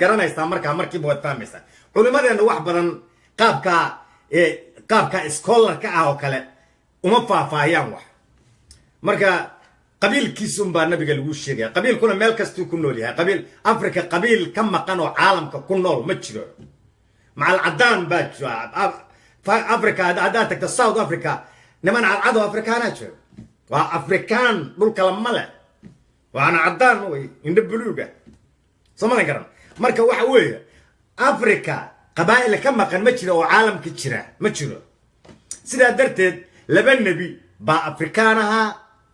garanaysaa markiiba waad fahmaysaa culimadeena wax badan qaabka scholarka ah oo kale uma faahfaahiyaan wax marka qabiilkiisun baa nabiga lagu sheegaya qabiilkuna meel kastuu ku nool yahay qabiil afrika qabiil ka maqan oo caalamka ku nool ma jiro macal cadaan baa jiro afrika haddaad tagto south africa niman cadcado afrikaanaa jiro waa afrikaan dhulka lama leh waana cadaan wey indho buluuga soo malan garan marka waxa weeye afrika qabaa'il ka maqan ma jiro oo caalamka jira ma jiro sidaa darteed laba nebi baa afrikaan ahaa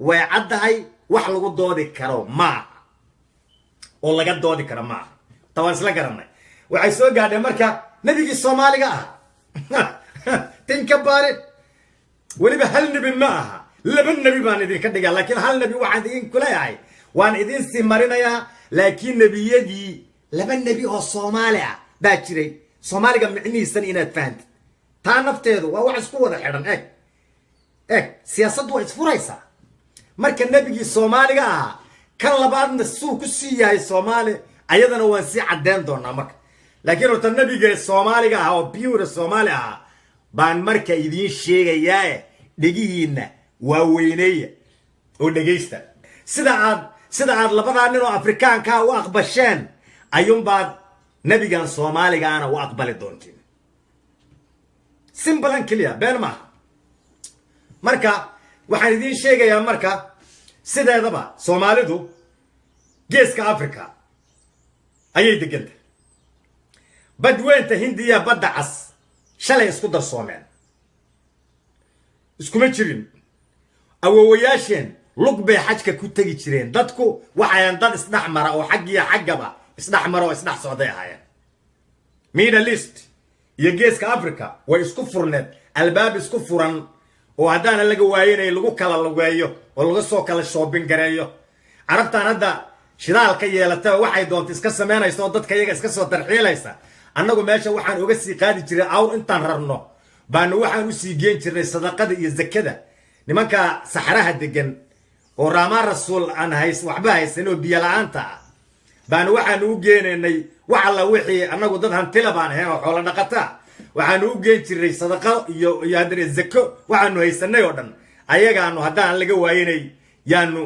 way caddahay wax lagu doodi karo maaha oo laga doodi karo maaha tawaan isla garanay waxay soo gaadheen marka nebigii soomaaliga ah tinka baarid weliba hal nebi ma aha laba nebi baan idinka dhigaa laakiin hal nebi waxaan idinku leeyahay waan idin sii marinayaa laakiin nebiyadii laba nebi oo soomaali ah baa jiray soomaaliga micnihiisan inaad fahantid taa nafteedu waa wax isku wada xidhan eeg siyaasaddu waa isfuraysaa marka nebigii soomaaliga ahaa kan labaadna suu ku sii yahay soomaali ayadana waan sii caddeyn doonaa marka laakiin horta nebiga soomaaliga ah oo biyuura soomaali ahaa baan marka idiin sheegayaae dhegihiinna waa weyneeya oo dhegaysta sida aad labadaa nin oo afrikaankaa u aqbasheen ayuunbaad nebigan soomaaligaana u aqbali doontiin simple and clear been maaha marka waxaan idiin sheegayaa marka sideedaba soomaalidu geeska africa ayay deganta badweynta hindiya badda cas shalay isku darsoomeen iskuma jirin awoowayaasheen lug bay xajka ku tegi jireen dadku waxayan dad isdhex mara oo xaggiyo xaggaba isdhex mara oo isdhex socday ahaayeen middle east iyo geeska africa way isku furneed albaab isku furan oo haddaana laga waayanay lagu kala lugeeyo oo laga soo kala shoobin gareeyo carabtaan hadda shidaalka yeelataba waxay doonta iska samaynaysa oo dadka iyaga iska soo tarxiilaysa annagu meesha waxaan uga sii qaadi jiray awr intaan rarno baanu waxaan usii geen jirnay sadaqada iyo zakada nimanka saxraha degan oo raamaan rasuul aan waxba haysan oo biyo la-aanta ah baanu waxaanu u geenaynay wax alla wixii annagu dad hantila baan ahayn oo xoolo dhaqataa waxaanu u geen jirnay sadaqo iyo haddana zako waxaanu haysanay oo dhan ayagaanu haddaan laga waayanay yaanu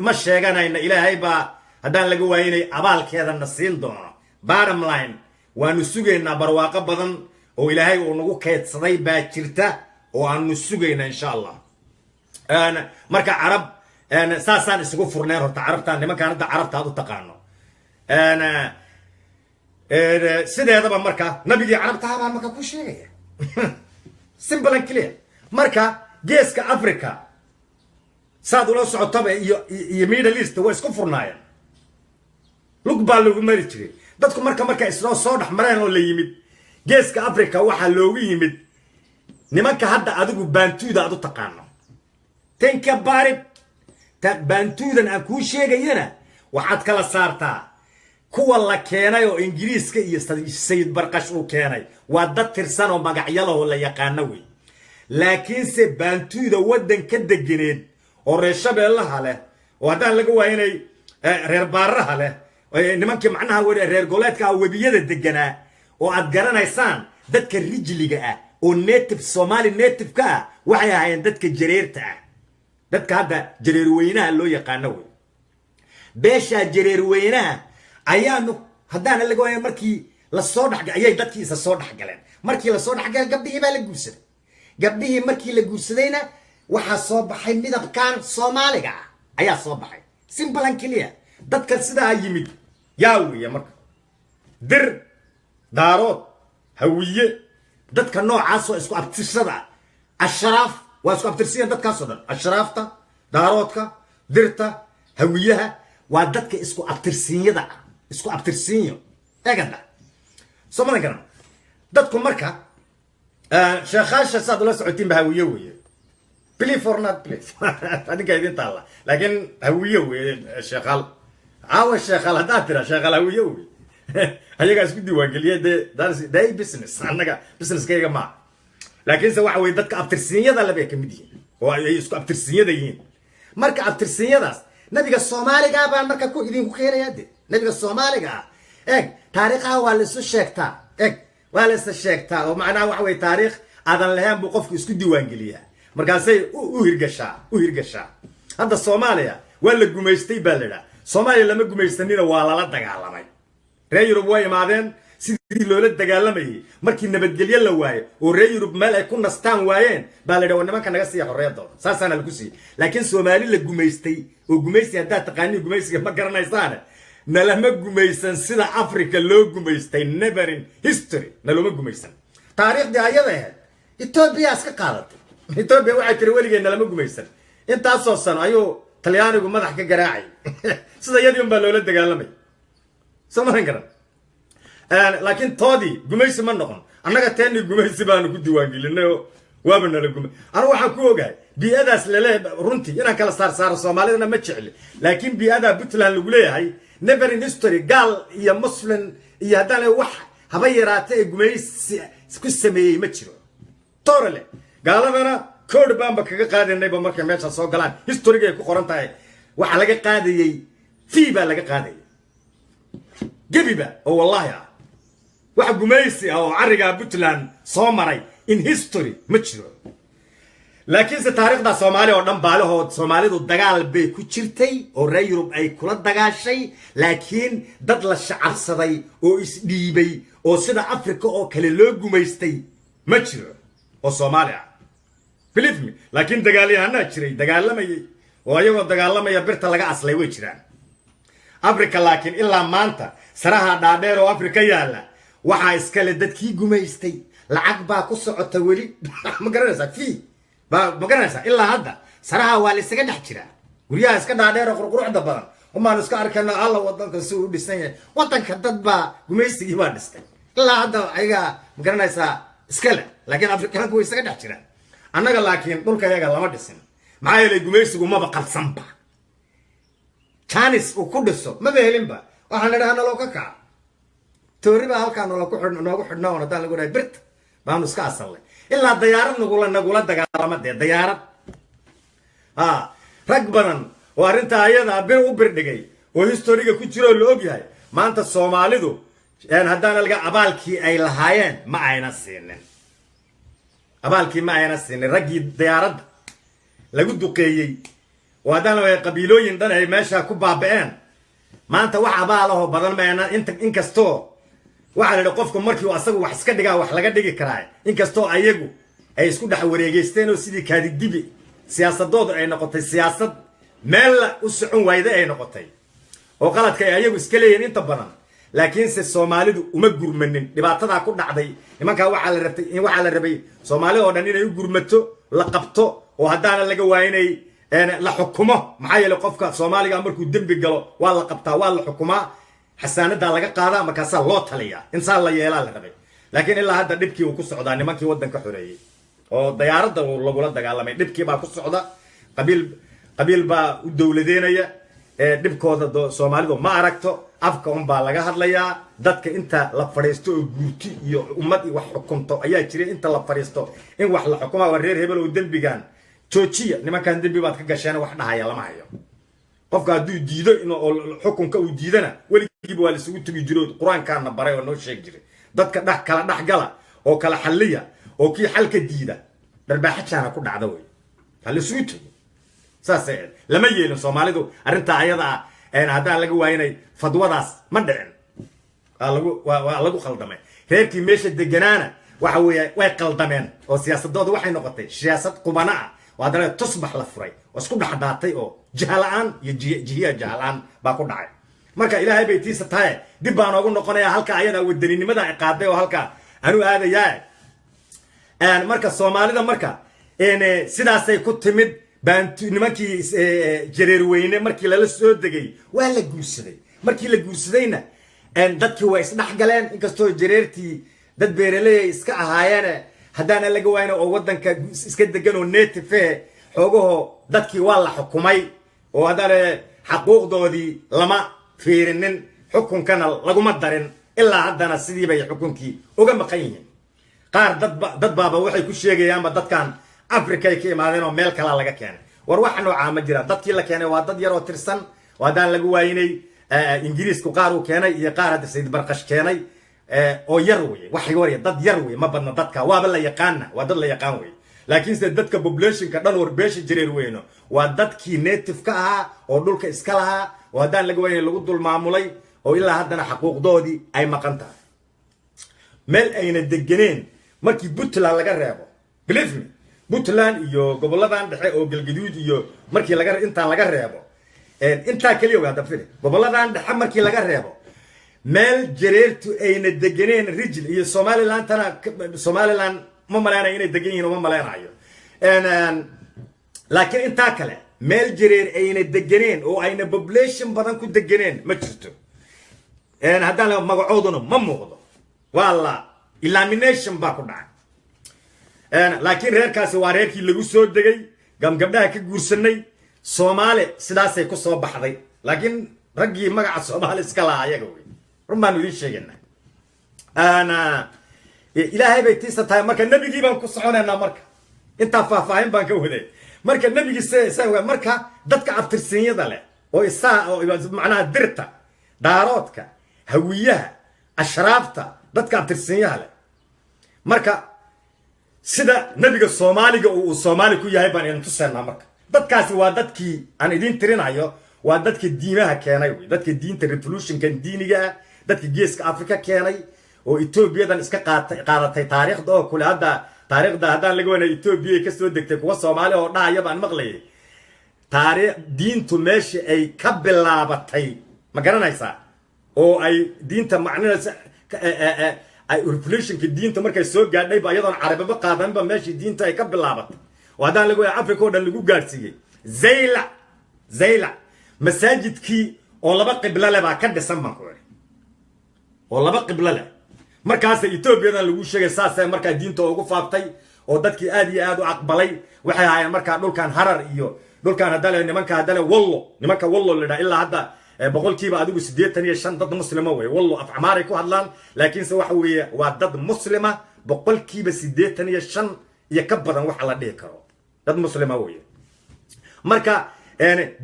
ma sheeganayna ilaahay baa haddaan laga waayanay abaalkeedana siin doono bottom line waanu sugaynaa barwaaqo badan oo ilaahay uu nagu kaydsaday baa jirta oo aanu sugayna insha allah marka carab saasaan isugu furneen horta carabtaan nimankaan hadda carabta aad u taqaano sideedaba marka nabigii carabtaha baan marka ku sheegaya simple and clear marka geeska africa saad ula socotaba iyo middle east way isku furnaayeen lug baa lagu mari jiray dadku marka isnoo soo dhex mareen oo la yimid geeska africa waxaa loogu yimid nimanka hadda adigu baantuuda aad u taqaano tinka baarid baantuudan aan kuu sheegayana waxaad kala saartaa kuwa la keenay oo ingiriiska iyo sayid barqash uu keenay waa dad tirsan oo magacyalahoo la yaqaano wey laakiinse baantuuda waddan ka deganeed oo reer shabeellaha leh oo haddaan laga waayanay reer baaraha leh nimankii macnaha reer goleedka ah webiyada deganaa oo aad garanaysaan dadka rijliga ah oo native Somali native ka waxay ahaayeen dadka jareerta ah dadka hadda jareer weynaha loo yaqaano way beesha jareer weynaha ayaanu haddana laga waayo markii la soo dhaxgal ayay dadkii isa soo dhaxgaleen markii la soo dhaxgal gabdhihii baa la guursaday gabdhihii markii la guursadayna waxa soo baxay midabkan Soomaaliga ayaa soo baxay simple and clear dadka sidaa yimid yaa weeye marka dir daarood hawiye dadka noocaas oo isku abtirsada ashraaf waa isku abtirsiyan dadkaas oo dhan ashraafta daaroodka dirta hawiyaha waa dadka isku abtirsiyada isku abtirsiyo eegada Soomaaliga garan dadku marka sheekhaasha saad la socotiin hawiye weeye believe or not believe adinka idin taala laakiin hawiye weeye sheekhaal sheekhaal hadaa tira sheekhaal hawiye weeye ayaga isku diiwaan galiyay day business annaga businesskayga ma laakiin se waxa way dadka abtirsinyada la bay ka mid yihiin oo ay isku abtirsinyada yihiin marka abtirsinyadaas nabiga Soomaaliga baan marka ku idin ku keenayaa nabiga Soomaaliga taariikhaha waa la isu sheegtaa waa la isa sheegtaa oo macnaha waxa weeye taariikh aadan lahayn buu qofku isku diiwaangeliyaa markaasay u hirgashaa hadda Soomaaliya waa la gumaystay baa la yidhaa Soomaaliya lama gumaysanina waa lala dagaalamay reer Yurub way imaadeen sidii loola dagaalamayay markii nabadgelyo la waayo oo reer Yurub meel ay ku nastaan waayeen baa la yidhaa nimanka naga sii xorriyadooda saasana lagu sii laakiin Soomaali la gumaystay oo gumaysi hadda taqaani gumaysiga ma garanaysaan nalama gumaysan sida Afrika loo gumaystay never in history nalama gumaysan taariikhdii ayada ahayd Ethiopia iska qaadatay Ethiopia waxay tiri weligeed nalama gumaysan intaasoo sano ayuu Talyaanigu madax ka garaacay sida yadii baa loola dagaalamay samayn garan laakiin toodi gumaysi ma noqon annaga teeni gumaysi baanu ku diiwaangelinay waaba nala gumay anigu waxaan ku ogahay bi'adaas leeyahay runtii inaan kala saaro Soomaalidana ma jecli laakiin bi'ada Puntland lagu leeyahay never in history gal iyo muslim iyo hadana wax haba yaraatay gumaysi ku sameeyay ma jiro torale gaaladana kood baanba kaga qaadanay ba markay meesha soo galaan history-ga ku qoran tahay waxa laga qaadayay fiiba laga qaadayay gabiba oo wallahi waxa gumaysi oo ariga Puntland soo maray in history ma jiro laakiin se taariikhda Soomaaliya oo dhan baalahood Soomaalidu dagaal bay ku jirtay oo reer Yurub ay kula dagaashay laakiin dad la shacabsaday oo isdhiibay oo sida Afrika oo kale loo gumaystay ma jiro oo Soomaaliya believe me laakiin dagaalyahanna jiray dagaalamayay oo ayagoo dagaalamaya birta laga aslay way jiraan Afrika laakiin ilaa maanta saraha dhaadheer oo Afrika yaala waxa iskale dadkii gumaystay lacag baa ku socota weli ma garanaysaa ma garanaysaa ilaa hadda saraha waa la isaga dhex jiraa guryaha iska dhaadheer oo qurquruxda badan umaan iska arkana alla wadanka si uu dhisan yahay wadanka dad baa gumaysigii baa dhistay ilaa hadda ayaga ma garanaysaa iskale laakiin Afrikaanku way isaga dhex jiraan annaga laakiin dhulka yaga lama dhisin maxaa yeelay gumaysigu maba qalsanba Chanis uu ku dhiso ma behelinba waxaan idhaahna loo ka kaca tooriba halkaan noogu xidhnaa oo hadaan lagu dhahay birta baanu iska asalnay ilaa diyaarad nagula dagaalamade diyaarad rag badan oo arrinta ayada bir u birdhigay oo history-ga ku jiro la og yahay maanta Soomaalidu haddaan laga abaalkii ay lahaayeen ma ayna siinin raggii diyaaradda lagu duqeeyey oo haddaan way qabiilooyin dhan ay meesha ku baaba'een maanta wax abaalaho badan meena inkastoo waxa la qofku markii uu asagu wax iska dhigaa wax laga dhigi karaa inkastoo ayagu ay isku dhex wareegeysteen oo sidii kaadi dibi siyaasadoodu ay noqotay siyaasad meel u socon wayda ay noqotay oo qaladka ay ayagu iska leeyeen inta badan laakiin se Soomaalidu uma gurmanin dhibaatada ku dhacday nimanka waxa la rabay Soomaalidu oo dhan inay u gurmato la qabto oo hadana laga waayinay la xukumo maxaa yeelay qofka Soomaaliga markuu dambi galo waa la qabtaa waa la xukumaa xasaanada laga qaadaa markaas loo taliyaa insaan la yeelaa la rabay laakiin ilaa hadda dhibkii uu ku socdaa nimankii wadanka xoreeyay oo diyaaradda lagula dagaalamay dhibkii baa ku socda qabiil baa u dawladeynaya dhibkooda Soomaalidu ma aragto afka baa laga hadlayaa dadka inta la fariisto oo guurti iyo ummad wax xukunto ayaa jiray inta la fariisto in wax la xukumo waa reer hebel oo dambigan joojiya nimankan dambi baad ka gasheen wax dhahaya lama hayo qofka hadduu diido in xukunka uu diidana weligiiba waa la isugu tagi jiray quraankaana baray oo noo sheeg jiray dadka kala dhaxgala oo kala xalliya oo kii xalka diida darbaaxaana ku dhacda way hal isugu tagi saasay lama yeelin Soomaalidu arrinta ayada haddaan laga waayinay fadwadaas ma dhicin lagu khaldamay reerkii meesha deganaana waxa weeye way qaldameen oo siyaasadoodu waxay noqotay siyaasad qubana ah oo hadana tusbax la furay oo isku dhaxdaatay oo jahalaan iyo jihiya jahalaan baa ku dhacay marka ilaahay bay tiisa tahay dib baan ugu noqonayaa halka ayada wadaninimada ay qaaday oo halka anu aadayaa marka Soomaalida marka sidaasay ku timid baantu nimankii jareer weyne markii la soo degay waa la guursaday markii la guursadayna dadkii way isdhaxgaleen inkastoo jareertii dad beeraley iska ahaayeen hadana laga waayno oo wadanka iska degan oo native xogaho dadkii waa la xukumay oo hadana xaquuqdoodii lama fiirinin xukunkana laguma darin ilaa hadana sidii bay xukunkii uga maqan yihiin qaar dad baaba waxay ku sheegayaan dadkan Afrika ay ka imaadeen oo meel kala laga keenay war waxa nooca ma jira dadkii la keenay waa dad yar oo tirsan oo hadaan laga waayinay ingiriisku qaar uu keenay iyo qaar hadda sayid barqash keenay oo yar weye waxay waraya dad yar weye ma badna dadka waaba la yaqaana waa dad la yaqaan weye laakiin sida dadka populationka dhan warbeesha jireer weyno waa dadkii native ka ahaa oo dhulka iska lahaa oo haddaan laga waynay lagu dul maamulay oo ilaa haddana xaquuqdoodii ay maqan tahay meel ayna deganeen markii puntland laga reebo believe me puntland iyo goboladan dhexe oo galgaduud iyo markii intaan laga reebo intaa kaliya ogaada fili goboladan dhexe markii laga reebo meel jareertu ayna deganeen rijil iyo somaliland ma maleynayo inay degan yihiin uma maleynayo laakiin intaa kale meel jareer ayna deganeen oo ayna population badan ku deganeen ma jirto haddaan magacooduna ma muuqdo waa la elimination baa ku dhacay laakiin reerkaasi waa reerkii lagu soo degay gabdhaha ka guursanay soomaali sidaasay ku soo baxday laakiin raggii magaca soomaali iska lahaa ayaga wey run baanu idiin sheegaynaa ilaahay bay tiisa tahay marka nebigii baan ku soconaynaa marka intaa faahfaahin baan ka waday marka nebigii marka dadka abtirsiinyada leh oo macnaha dirta daaroodka hawiyaha ashraafta dadka abtirsiinyaha leh marka sida nebiga soomaaliga uu soomaali ku yahay baan idin tusaynaa marka dadkaasi waa dadkii aan idin tirinayo waa dadka diimaha keenay wey dadka diinta revolutionkan diiniga dadka geeska afrika keenay oo etoobiyadan iska qaadatay taariikhda oo kule hadda taariikhda haddaan laga wanay etoobiya ay kasoo degtay kuwa soomaali oo dhahaya baan maqlayay diintu meesha ay ka bilaabatay ma garanaysaa oo ay diinta macninaysa ay revolutionka diinta markay soo gaadhay ba iyadoon carababa qaadanba meeshii diinta ay ka bilaabatay oo haddaan laga wanay africa oo dhan lagu gaadhsiiyey zaylac masaajidkii oo laba qiblo leh baa ka dhisan baan ku iri oo laba qiblo leh markaas etoobiyadan lagu sheegay saasay markaa diinta ugu faaftay oo dadkii aad iyo aad u aqbalay waxay ahaayeen markaa dhulkan harar iyo dhulkan haddale nimanka wallo lidhaa ilaa hadda boqolkiiba adigu 85 dad muslima wey wallo af camaaray ku hadlaan laakiinse waxa weeye waa dad muslima boqolkiiba 85 iyo ka badan waxa la dhihi karo dad muslima wey marka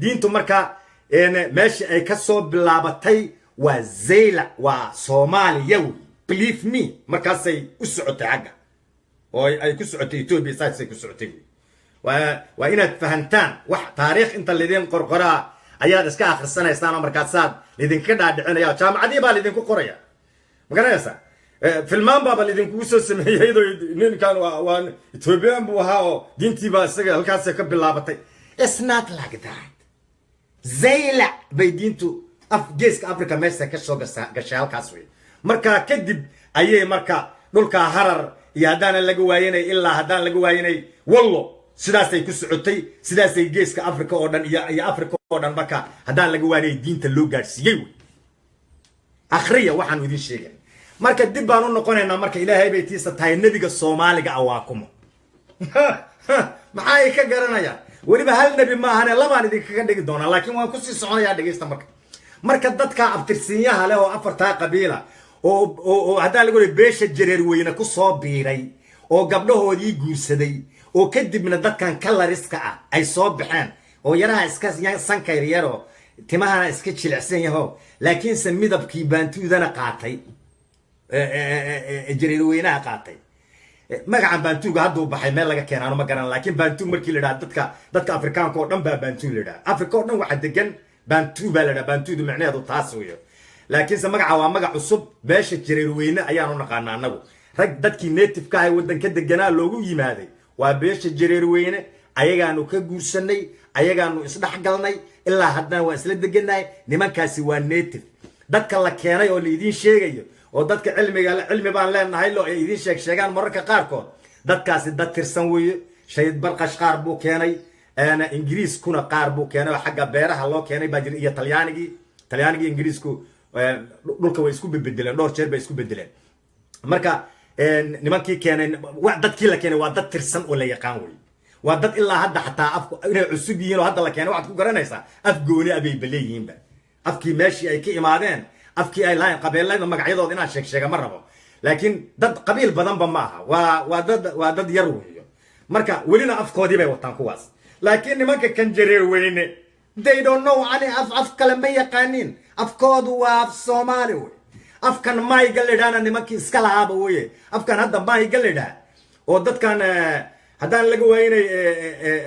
diintu marka meesha ay ka soo bilaabatay waa zayla waa soomaaliya wey believe me markaasay u socotay xagga oo ay ku socotay etoobiya saasay ku socotay waa inaad fahantaan wax taariikh inta lidin qorqoraa ayaad iska akhrisanaysaan oo markaasaad lidinka dhaadhicinaya jaamacadii baa lidinku qoraya ma garanaysaa filmaan baaba lidinkugu soo sameeyey iyadoo ninkan waa etoobiyaan buu ahaa oo diintiibaa isaga halkaasay ka bilaabatay it's not like that zayla bay diintu geeska africa meesha ka soo gashay halkaas wey markaa kadib ayay marka dhulka harar iyo haddaan laga waayanay ilaa haddaan laga waayanay wallo sidaasay ku socotay sidaasay geeska africa oo dhan iyo africa oo dhan marka haddaan laga waayanay diinta loo gaadhsiiyey wey akhriya waxaan idin sheegay marka dib baan u noqonaynaa marka ilaahay bay tiisa tahay nebiga soomaaliga awaakumo maxay ka garanayaan weliba hal nebi maahane labaan idinkaga dhigi doonaa laakiin waan kusii soconayaa dhegaysta marka dadka abtirsiinyaha leh oo afartaa qabiila oo haddaan lagu leeyahay beesha jareer weyne ku soo biiray oo gabdhahoodii guursaday oo kadibna dadkan kalariska ah ay soo baxeen oo yaraha iska sankayr yaro timahana iska jilicsan yaho laakiinse midabkii baantuudana qaatay jareer weynaha qaatay magacan baantuuga hadduu baxay meel laga keenaano ma garan laakiin baantuug markii la yidhaha dadka afrikaanka oo dhan baa baantuug la yidhaha afrika oo dhan waxa degan baantuug baa la yidhaha baantuudu micnaheedu taas weeyo laakiinse magaca waa magac cusub beesha jareer weyne ayaanu naqaanaa annagu rag dadkii native ka ahay waddanka deganaa loogu yimaaday waa beesha jareer weyne ayagaanu ka guursanay ayagaanu isdhexgalnay ilaa haddana waa isla degannahay nimankaasi waa native dadka la keenay oo laidiin sheegayo oo dadka cilmi baan leenahay loo ay idiin sheegaan mararka qaarkood dadkaasi dad tirsan weeye shayid barqash qaar buu keenay ingiriiskuna qaar buu keenay oo xagga beeraha loo keenay baa jira iyo talyaanigii ingiriisku dhulka way isku bedeleen dhowr jeer bay isku bedeleen marka nimankii keenay dadkii la keenay waa dad tirsan oo la yaqaan wey waa dad ilaa hadda xataa afku inay cusub yihiin oo hadda la keenay waxaad ku garanaysaa af gooni abay baleeyihiinba afkii meeshii ay ka imaadeen afkii ay lahayn qabeelayda magacyadooda inaan sheega ma rabo laakiin dad qabiil badanba ma aha waa dad yar weeyo marka welina afkoodii bay wataan kuwaas laakiin nimanka kan jareer weyne they don't know ani af kale ma yaqaanin afkoodu waa af Soomaali wey afkan may galedana nimankii iska lahaaba wey afkan hadda may galeda oo dadkan haddaan laga waynay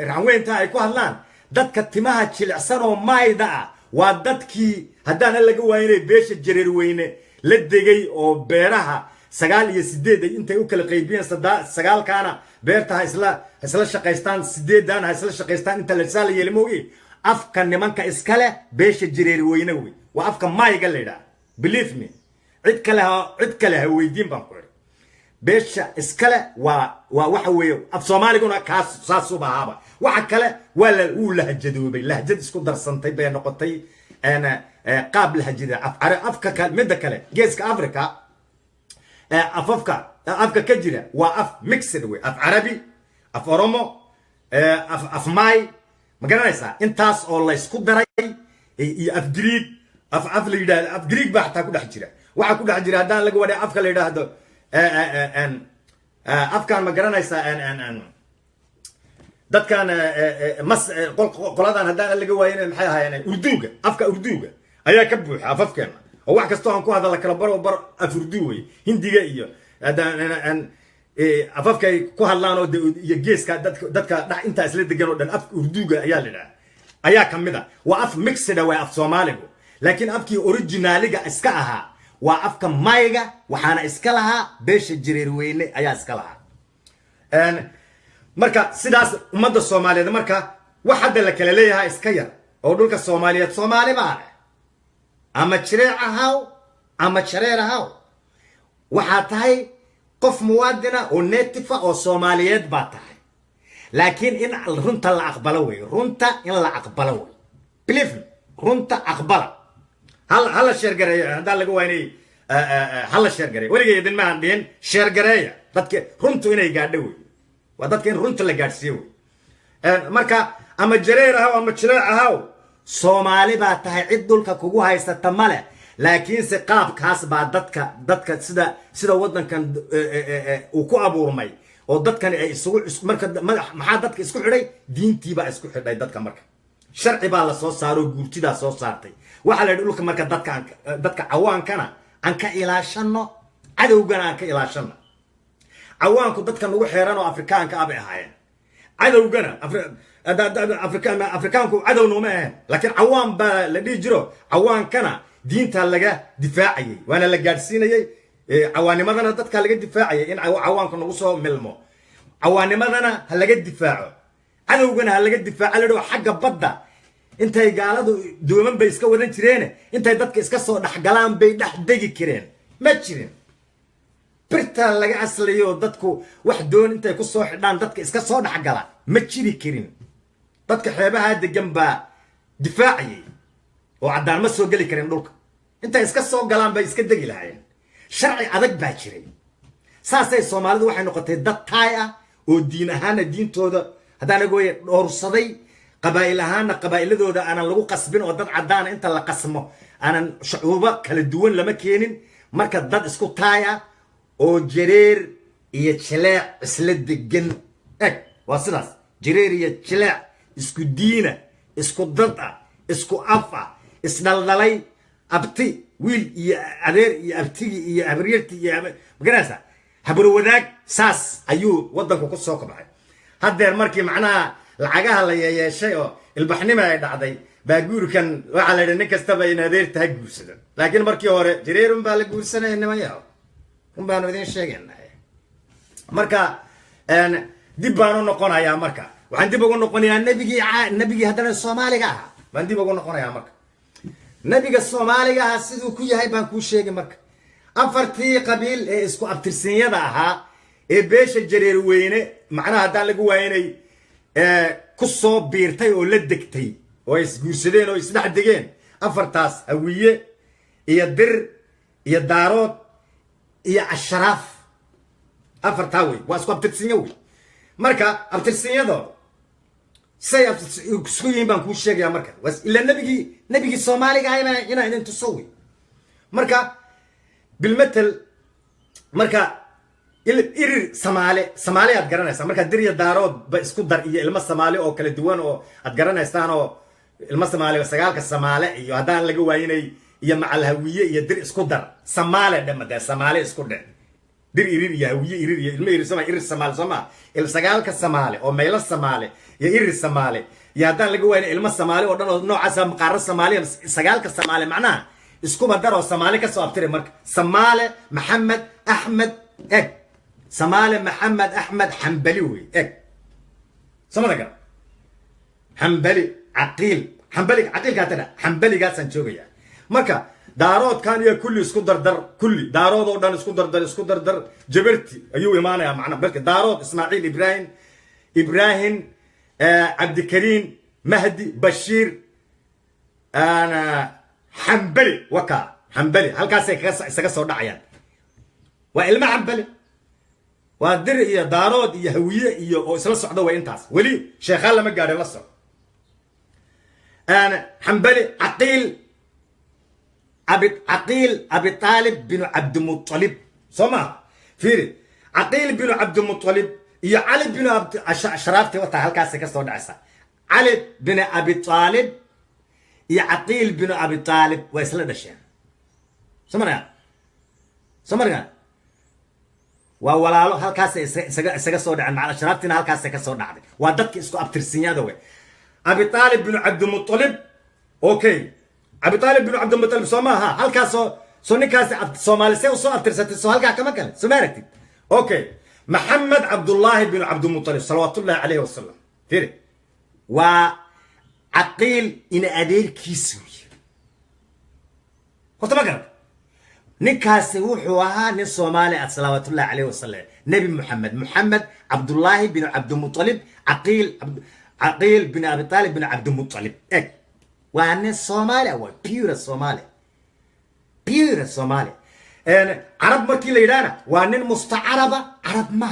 raanweynta ay ku hadlaan dadka timaha jilicsan oo mayda waa dadkii haddaan laga waynay beesha jareer weyne la degay oo beeraha 9 iyo 8 intay u kala qaybiyeen 9 kaana beerta isla shaqaystaan 8 dana isla shaqaystaan inta la saal yeelmoogi afka nimanka iskale beesha jareer weyne wey waa afka mayga leeda believe me cid kale ha weydiin baan ku iri beesha iskale waa waxa weeye af Soomaaliguna kaas saasoo baahaba waxa kale wala uu lahjadoobay lahjad isku darsantay bay noqotay ana qaab lahjada afka kale mid kale geeska Afrika afka ka jira waa af mixed way af Arabi af Oromo af May ma garanaysaa intaas oo la isku daray iyo af Greek af la yiraahdo af Greek baa taa ku dhex jira waxa ku dhex jira hadaan laga waday afka la yiraahdo afkan ma garanaysaa dadkan qoladan hadaan laga waayeen maxay ahaayeen urduga afka urduga ayaa ka buuxa afafkeena oo wax kasto aan ku hadal kala bar af urdu way hindiga iyo hadaan afafkay ku hadlaan oo iyo geeska dadka dhax inta isla degan oo dhan afka urduga ayaa leedahay ayaa kamida waa af mixed way af Soomaaligu laakiin afkii originaliga iska ahaa waa afka mayga waxaana iska lahaa beesha jareer weyne ayaa iska lahaa marka sidaas ummadda Soomaaliyeed marka wax hadda la kala leeyahay iska yar oo dhulka Soomaaliyeed Soomaali baa ama jireer ahaw ama jareer ahaw waxa tahay qof muwaadina oo native oo Soomaaliyeed baa tahay laakiin in runta la aqbalo way runta in la aqbalo way believe me runta aqbala هلا شير قرية هذا اللي جواني هلا شير قرية ولقي يدين ما عندين شير قرية ضدك رنتو هنا يقعدوي وضدك رنتو اللي قاعد سوي مركا أما جريرة هاو أما شريعة هاو Soomaali baa tahay cid dhulka kugu haysata male laakiin si qaabkaas baa dadka sida wadankan uu ku abuurmay oo dadkan ay isugu marka maxaa dadka isku xidhay diintii baa isku xidhay dadka marka sharci baa la soo saaro guurtida soo saartay waxa la dhulka marka dadka cawaankana aan ka ilaashano cadowgana aan ka ilaashano cawaanku dadkan ugu xeeran oo Afrikaanka ah bay ahaayeen cadowgana Afrikaanku cadow nooma ahayn laakiin cawaan baa la dhigi jiro cawaankana diinta laga difaacayay waana la gaarsiinayay cawaanimadana dadka laga difaacayay in cawaanku nagu soo milmo cawaanimadana ha laga difaaco cadowgana ha laga difaaco la xagga badda intay gaaladu dooman bay iska wadan jireen intay dadka iska soo dhaxgalaan bay dhex degi kireen ma jirin birta laga aslayo dadku wax doon intay ku soo xidhaan dadka iska soo dhaxgala ma jiri kirin dadka xeebaha degan baa difaaciyay oo cadaan ma soo gali karin dhulka intay iska soo galaan bay iska degi lahaayeen sharci adag baa jiray saasay Soomaalidu waxay noqotay dad taay ah oo diin ahaan diintooda hadaan gooyay dhowrsaday qabaa'il ahaan qabaa'iladooda aanan lagu qasbin oo dad cadaan inta la qasmo aanan shucuuba kala duwan lama keenin marka dad isku taay ah oo jareer iyo jileec isla degan waa sidaas jareer iyo jileec isku diina isku dad ah isku af ah isdaldalay abti wiil iyo adeer iyo abtigi iyo abriirti iyo magarasa habro wadaag saas ayuu wadanku ku soo kabay hadeer markii macnaha lacagaha la yeeshay oo ilbaxnimo ay dhacday baa guurkan waxa la yiraahdaa nin kastaba in adeer tahay guursada laakiin markii hore jareerun baa la guursanay nimayaw baan idin sheegaynaa marka dib baan noqonayaa marka waxaan dib ugu noqonayaa nabigi hadana Soomaaliga ah baan dib ugu noqonayaa marka nabiga Soomaaliga ah sidoo ku yahay baan ku sheegay marka afartii qabiil ee isku abtirsinyada ahaa ee beesha jareer weyne macnaha hadaan lagu waayinay ku soo biirtay oo la degtay oo is guursadeen oo isdhex degeen afartaas hawiye iyo dir iyo daarood iyo ashraaf afartaa way waa isku abtirsinyo way marka abtirsinyado say isku yihiin baan ku sheegayaa marka was ila nabigi Soomaaliga ayna inaan tusawi marka bilmetal marka irir Soomaali aad garanaysaa marka dir iyo daarood ba isku dar iyo ilma Soomaali oo kala duwan oo aad garanaysaan oo المصمالي وسجالك السمالة يهدان لقوا ويني يا مع الهوية يدير اسكودر سمالة دم ده سمالة اسكودر دير إيرير يا هوية إيرير يا المير سما إيرير سمال سما السجالك السمالة أو ميل السمالة يا إيرير السمالة يهدان لقوا وين المصمالي ودنا نوع سام قارة السمالة سجالك السمالة معناه اسكو بدر السمالة كسو أبتر مرك سمالة محمد أحمد إيه سمالة محمد أحمد حنبليوي إيه سمعنا حنبلي عقيل حنبلي عقيل كاتنا حنبلي قاعد سنشوفيا مركا دارود كان يا كل اسكندر در كل دارود ودان اسكندر در جبرتي ايوه ايمانه يا معنا بلك دارود اسماعيل ابراهيم عبد الكريم مهدي بشير انا حنبلي وكا حنبلي هلكاس اسكا سو دحيان وإلما حنبلي وادر يا دارود يا هويه يا او اسلا سocdo way intaas wali sheekha lama gaadhay la soc أنا حنبلي عقيل أبي طالب بن عبد المطلب سمع فيري عقيل بن عبد المطلب يا علي بن عبد شرفتي وتا هلكاس كسو دعسا علي بن أبي طالب يا عقيل بن أبي طالب ويسلا دشين سمعنا وولاalo halkaas isaga soo dhacay macna sharaabtina halkaas ka soo dhacday waa dadkii isku abtirsinyada way Abi Talib bin Abd al-Muttalib okay Abi Talib bin Abd al-Muttalib soomaha halkaas soo ninkaas Soomaalisay soo abtirsatay soo halka kama kale soo maaragtid okay Muhammad Abdullah bin Abd al-Muttalib sallallahu alayhi wa sallam firi wa aqil in adeerkiisu horta ma garan نكاسي وحوها نصومالي صلوات الله عليه وسلم نبي محمد عبد الله بن عبد المطلب عقيل بن ابي طالب بن عبد المطلب اك وان الصومالي هو بيور الصومالي انا عرب مركي ليدانا وان مستعربه عرب ما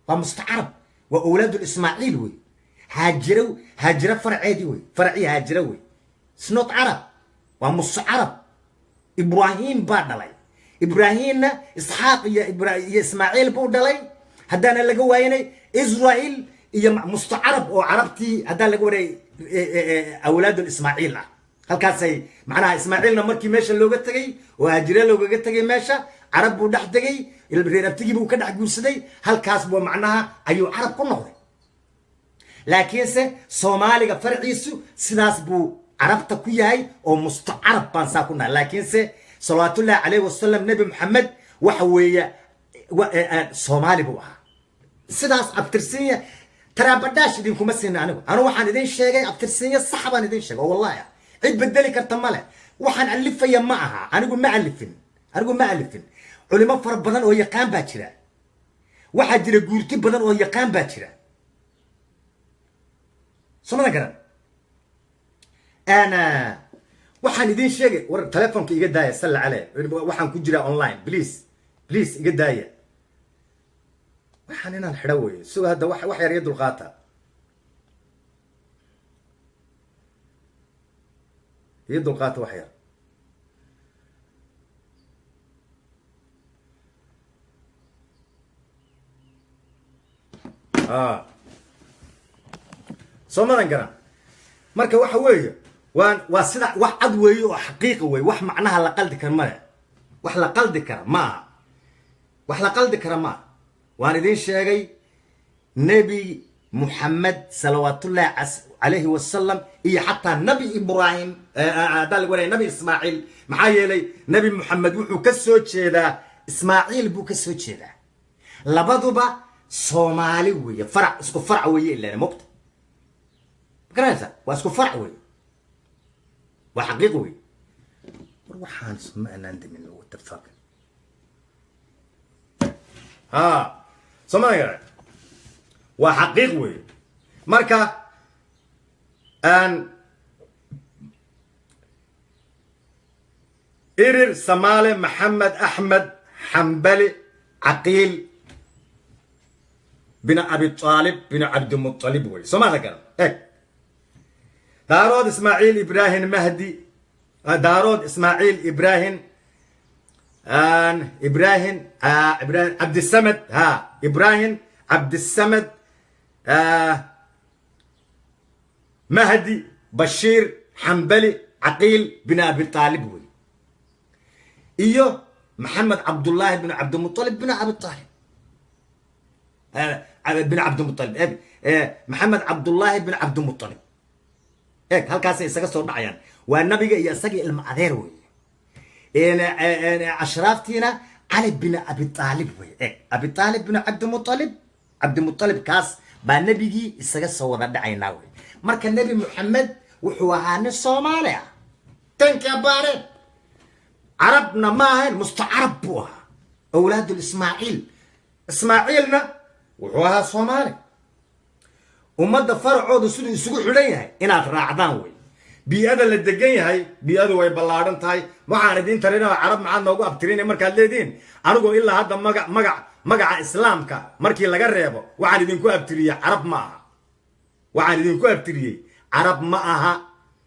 ومستعرب واولاد الاسماعيل وي هاجروا فرعيدي وي فرعي هاجروا وي سنوت عرب ومستعرب إبراهيم بادلي إبراهيم إسحاق يا إسماعيل بودلي هدانا لقويني إسرائيل يا مستعرب أو عربتي هدانا لقويني أولاد الإسماعيل هل كاسي معناها إسماعيل نمركي ماشى اللغة تجي وهاجر اللغة تجي ماشى عرب ودح تجي البريرة تجي بوكده عجوسدي هل كاسبوا معناها أيو عرب كله لكن سومالي فرعيسو سناس بو عربت كوياي او مستعرب بانساكونا لكن صلى الله عليه وسلم نبي محمد وحويه صومالي بوها سداس ابترسيه ترى بداش دينكم مسنا انا waxaan idin sheegay abtirsinya sax baan idin sheegay wallahi cid bedeli karta male waxaan alifaya ma aha anigu ma alifin culimo far badan oo yaqaan baa jira waxa jira guurti badan oo yaqaan baa jira somada garan أنا وحن يدين شيء ور تلفونك يقدايا سلا عليه وحن كجرا أونلاين بليز يقدايا وحن هنا الحروي سو هذا وح يريد الغاطة يد الغاطة وحير صوما نقرأ مركا وحويه واسدا wax cad weeyo oo xaqiiqo weey wax macnaha la qaldi kar ma wax la qaldi kara ma waan idin sheegay nabi muhammad sallallahu alayhi wa sallam iyo hatta nabi ibrahim dal waray nabi ismaaciil maxaa yeelay nabi muhammad wuxuu ka soo jeedaa ismaaciil buu ka soo jeedaa labaduba Soomaali weey farac isku farac weey ilaa moqta كراسة واسكو فرع وي وحقيقي وي وحان سمعنا عند من لو اتفاق سمعنا وحقيقي وي مركا ان إيرير سمالة محمد أحمد حنبلي عقيل بن أبي طالب بن عبد المطلب وي سمعنا كلام دارود إسماعيل إبراهيم مهدي دارود إسماعيل إبراهيم إبراهيم عبد السمد إبراهيم عبد السمد مهدي بشير حنبلي عقيل بن أبي طالب وي إيو محمد عبد الله بن عبد المطلب بن أبي طالب بن عبد المطلب محمد عبد الله بن عبد المطلب هل كاسي يسقى صور معيان والنبي يسقى المعذير وي أشرافتينا علي بن أبي طالب وي أبي طالب بن عبد المطلب كاس بالنبي يسقى صور دعينا وي مركا النبي محمد وحوهان الصوماليا تنك يا بارد عربنا ما هي مستعرب بوها أولاد إسماعيلنا وحوها الصومالي ومدى فرعود سودو يسوق حليها إنا تراعدان وي بيئة اللي الدقين هاي بيئة وي بلارن تاي معاندين ترينا عرب معانا وقو أبترين مركا الليدين أنقو إلا هذا مقع إسلامك مركي اللي قريبه وعاندين كو أبتريه عرب معها وعاندين كو أبتريه عرب معها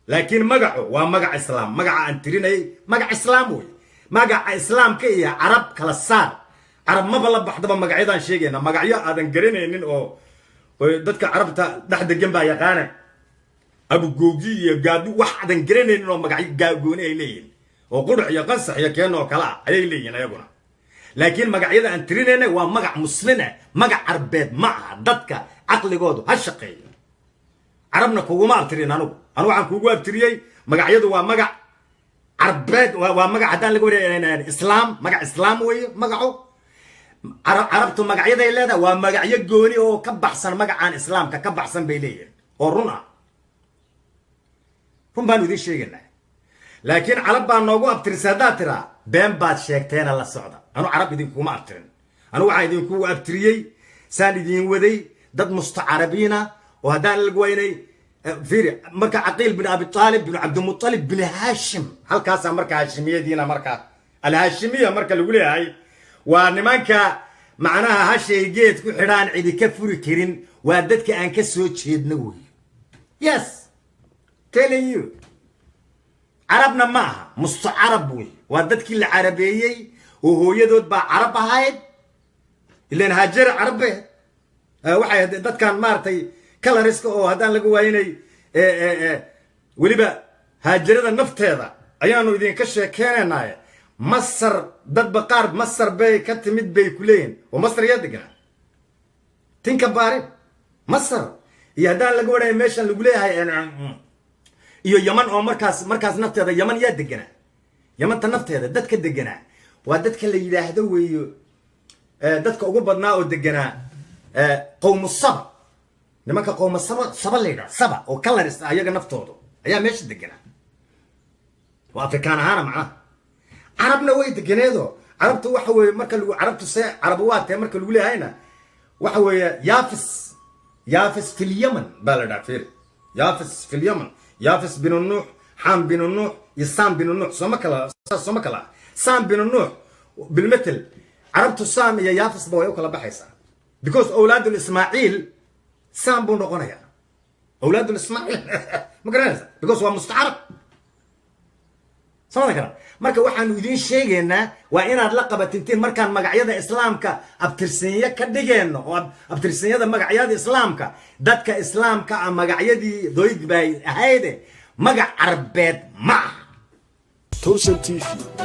لكن مقعه ومقع إسلام مقع أنترين مقع إسلام وي مقع إسلام كي عرب كالسار عرب ما بلا بحضب مقعيدان شيغينا مقعيا آدان قرينين أو dadka carabta dhaxda gamba yaqaan abu googi iyo gaadu wax adan garaneyn oo magacyo gaagoon ay leeyihiin oo qudux iyo qansax iyo keenoo kala ay leeyihiin ayaguna laakiin magacyada aan tirinayna waa magac muslina magac arbeed ma aha dadka aqligoodu ha shaqeeyo carabna kuuma abtirin anu waxaan kuugu abtiriyay magacyadu waa magac arbeed waa magac hadaan lagu wareeyay islaam magac islaam weeye magaco عربتو مقعيدا إلادا ومقعيا قوني أو كبحسن مقعان إسلام كبحسن بيليين أو رنا هم بانو دي شيئنا لكن عرب بان نوغو أبترسادات ترى بين باد شيكتين الله السعودة أنا عرب يدين كوما أبترين أنا وعيدين كو أبتريي ساني دين وذي ضد مستعربين وهدان القويني فيري مركا عقيل بن أبي طالب بن عبد المطلب بن هاشم هل كاسا مركا هاشمية دينا مركا الهاشمية مركا اللي قولي هاي ونمانكا معناها هاشي جيت كو حيران عيدي كفوري كيرين واددك ان كسو تشيد نوي يس telling you عربنا معها مستعرب وي واددك العربية وهو يدود با عرب هايد اللي هاجر عربي waxay dadkan maartay kala riska oo hadaan lagu waynay waliba haajarada nafteeda ayaanu idin ka sheekeenaynaa مصر ضد بقارب مصر بي كتمت بي كلين ومصر يدقنا تنكباري مصر يهدان لقونا ميشان لقوليها iyo yaman oo markaas nafteeda yaman yaa degana yaman ta nafteeda dadka degana waa dadka la yiraahdo weeyo dadka ugu badnaa oo degana qowm saba nimanka qowm saba leeyahay saba oo kala rista ayaga naftooda ayaa meesha degana waa afrikaan ahaan macna عربنا ويد جنيدو عربت وحوي مركل عربت سا عربوات مركل ولي هنا وحوي يافس في اليمن بلد عفير يافس في اليمن يافس بن النوح حام بن النوح يسام بن النوح سمكلا سام بن النوح بالمثل عربت سام يا يافس بوي وكلا بحيسا because أولاد الإسماعيل سام بن رقنيا أولاد الإسماعيل ما قرأنا because هو مستعرب سمعنا كلام marka waxaan idin sheegaynaa waa inaad la qabatintiin markaan magacyada islaamka abtirsiinyo ka dhigeenno oo abtirsiinyada magacyada islaamka dadka islaamka ah magacyadii doyd bay ahayde magac carbeed ma Towsan TV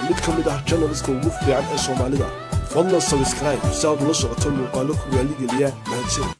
mid ka mid ah channelska ugu fiican ee Soomaalida fadlan subscribe si aad ula socoto muuqaalo ku yaali geliya mahadsanid